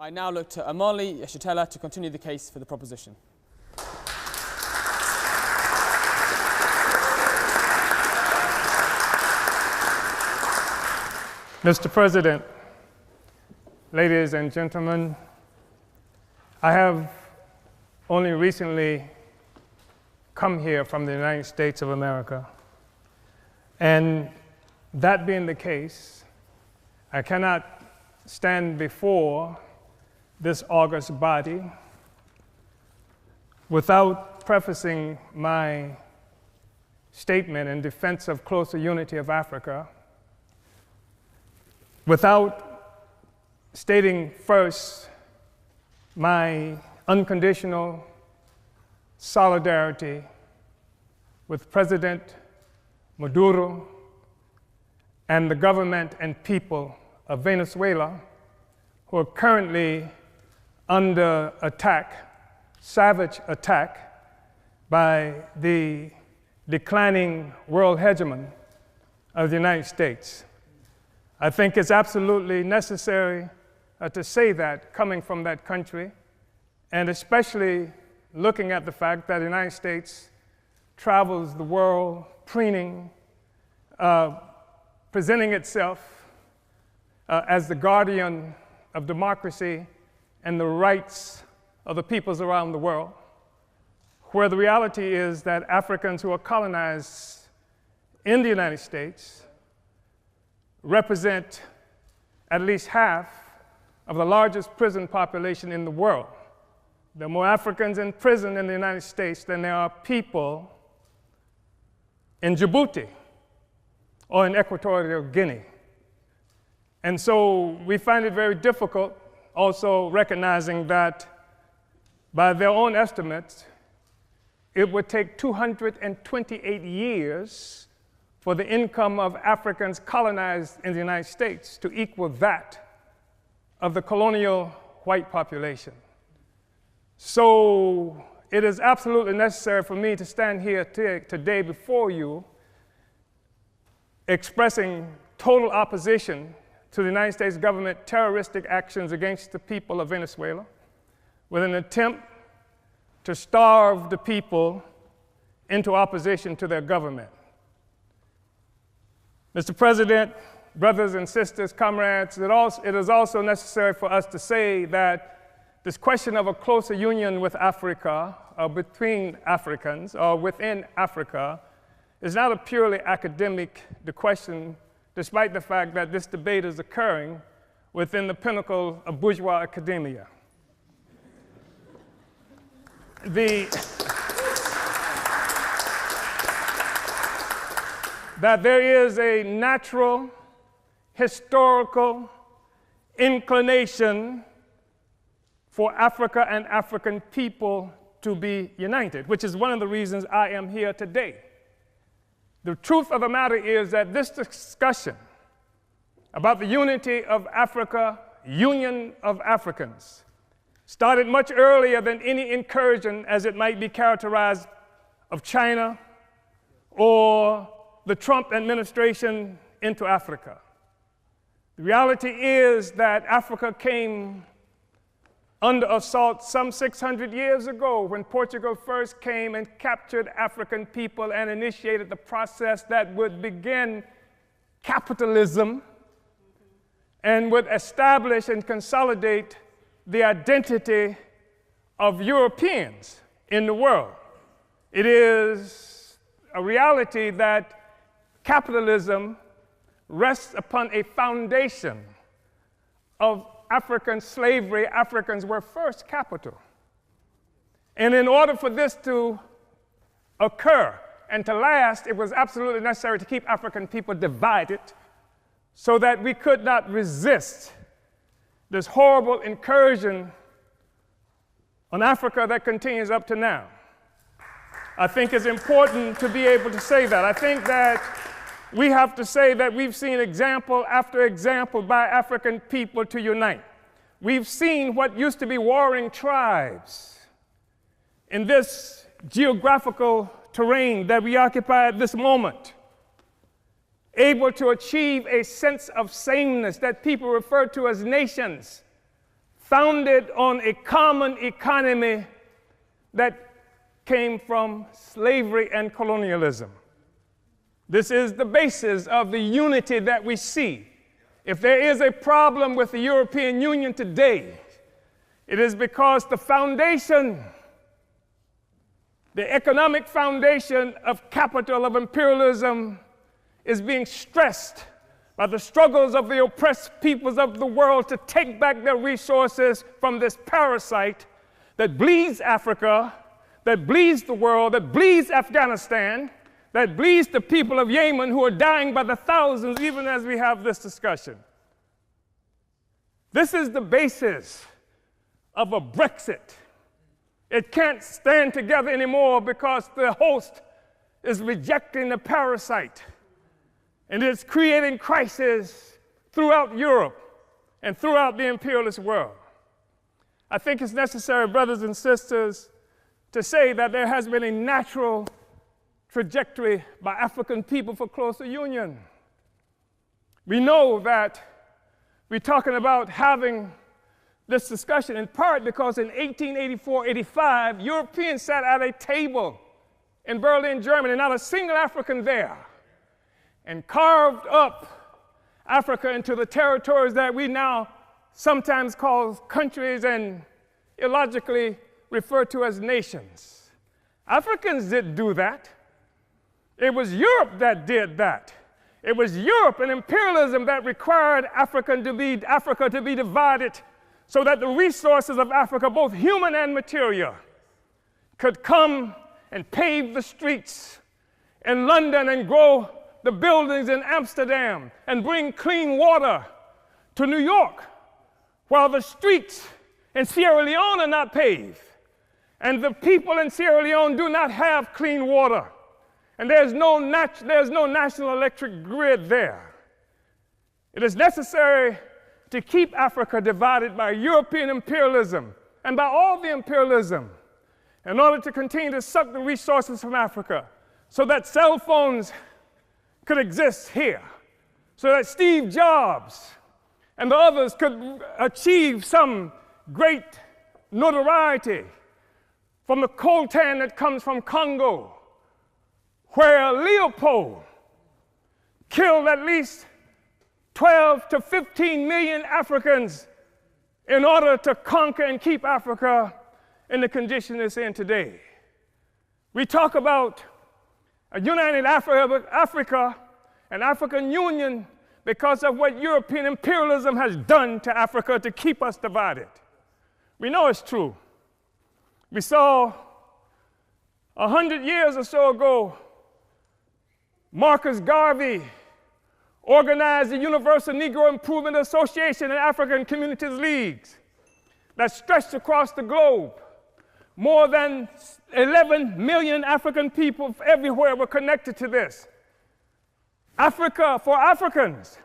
I now look to Amali Yeshitela to continue the case for the proposition. Mr. President, ladies and gentlemen, I have only recently come here from the United States of America. And that being the case, I cannot stand before this august body without prefacing my statement in defense of closer unity of Africa, without stating first my unconditional solidarity with President Maduro and the government and people of Venezuela, who are currently under attack, savage attack, by the declining world hegemon of the United States. I think it's absolutely necessary to say that coming from that country, and especially looking at the fact that the United States travels the world preening, presenting itself as the guardian of democracy and the rights of the peoples around the world, where the reality is that Africans who are colonized in the United States represent at least half of the largest prison population in the world. There are more Africans in prison in the United States than there are people in Djibouti or in Equatorial Guinea. And so we find it very difficult, also recognizing that by their own estimates, it would take 228 years for the income of Africans colonized in the United States to equal that of the colonial white population. So it is absolutely necessary for me to stand here today before you expressing total opposition to the United States government terroristic actions against the people of Venezuela with an attempt to starve the people into opposition to their government. Mr. President, brothers and sisters, comrades, it is also necessary for us to say that this question of a closer union with Africa, or between Africans, or within Africa, is not a purely academic question, despite the fact that this debate is occurring within the pinnacle of bourgeois academia. That there is a natural, historical inclination for Africa and African people to be united, which is one of the reasons I am here today. The truth of the matter is that this discussion about the unity of Africa, union of Africans, started much earlier than any incursion, as it might be characterized, of China or the Trump administration into Africa. The reality is that Africa came under assault some 600 years ago when Portugal first came and captured African people and initiated the process that would begin capitalism and would establish and consolidate the identity of Europeans in the world. It is a reality that capitalism rests upon a foundation of African slavery. Africans were first capital. And in order for this to occur and to last, it was absolutely necessary to keep African people divided so that we could not resist this horrible incursion on Africa that continues up to now. I think it's important to be able to say that. I think that we have to say that we've seen example after example by African people to unite. We've seen what used to be warring tribes in this geographical terrain that we occupy at this moment, able to achieve a sense of sameness that people refer to as nations, founded on a common economy that came from slavery and colonialism. This is the basis of the unity that we see. If there is a problem with the European Union today, it is because the foundation, the economic foundation of capital, of imperialism, is being stressed by the struggles of the oppressed peoples of the world to take back their resources from this parasite that bleeds Africa, that bleeds the world, that bleeds Afghanistan, that bleeds the people of Yemen who are dying by the thousands even as we have this discussion. This is the basis of a Brexit. It can't stand together anymore because the host is rejecting the parasite. And it's creating crisis throughout Europe and throughout the imperialist world. I think it's necessary, brothers and sisters, to say that there has been a natural trajectory by African people for closer union. We know that we're talking about having this discussion in part because in 1884-85, Europeans sat at a table in Berlin, Germany, not a single African there, and carved up Africa into the territories that we now sometimes call countries and illogically refer to as nations. Africans didn't do that. It was Europe that did that. It was Europe and imperialism that required Africa to be divided so that the resources of Africa, both human and material, could come and pave the streets in London and grow the buildings in Amsterdam and bring clean water to New York, while the streets in Sierra Leone are not paved. And the people in Sierra Leone do not have clean water. And there's no national electric grid there. It is necessary to keep Africa divided by European imperialism and by all the imperialism in order to continue to suck the resources from Africa so that cell phones could exist here, so that Steve Jobs and the others could achieve some great notoriety from the coltan that comes from Congo, where Leopold killed at least 12 to 15 million Africans in order to conquer and keep Africa in the condition it's in today. We talk about a united Africa and African Union because of what European imperialism has done to Africa to keep us divided. We know it's true. We saw 100 years or so ago, Marcus Garvey organized the Universal Negro Improvement Association and African Communities Leagues that stretched across the globe. More than 11 million African people everywhere were connected to this. Africa for Africans,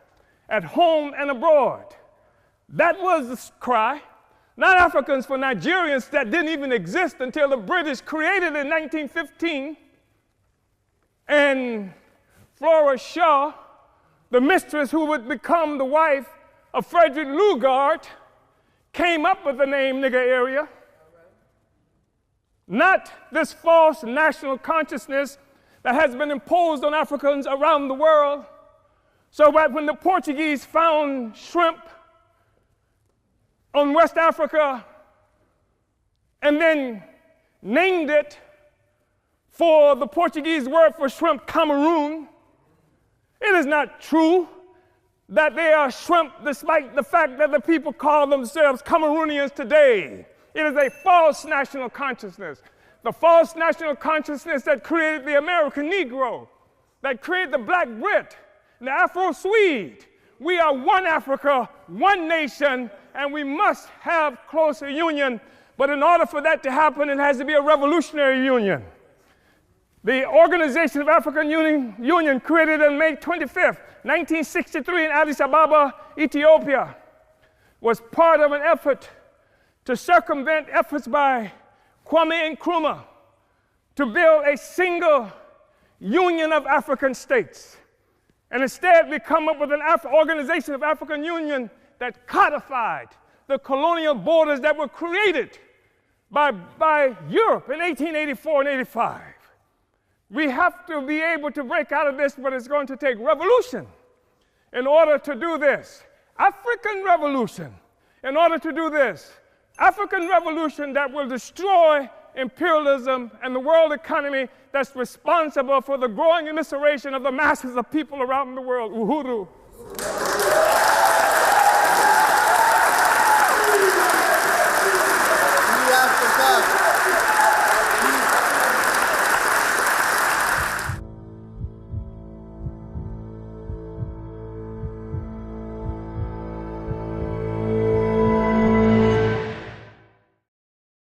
at home and abroad. That was the cry. Not Africans for Nigerians that didn't even exist until the British created it in 1915. And Flora Shaw, the mistress who would become the wife of Frederick Lugard, came up with the name nigger area. Not this false national consciousness that has been imposed on Africans around the world. So that when the Portuguese found shrimp on West Africa and then named it for the Portuguese word for shrimp, Cameroon, it is not true that they are shrimp despite the fact that the people call themselves Cameroonians today. It is a false national consciousness. The false national consciousness that created the American Negro, that created the Black Brit, and the Afro-Swede. We are one Africa, one nation, and we must have closer union. But in order for that to happen, it has to be a revolutionary union. The Organization of African Union, created on May 25th, 1963 in Addis Ababa, Ethiopia, was part of an effort to circumvent efforts by Kwame Nkrumah to build a single union of African states. And instead, we come up with an Organization of African Union that codified the colonial borders that were created by Europe in 1884 and 85. We have to be able to break out of this, but it's going to take revolution in order to do this. African revolution in order to do this. African revolution that will destroy imperialism and the world economy that's responsible for the growing immiseration of the masses of people around the world. Uhuru.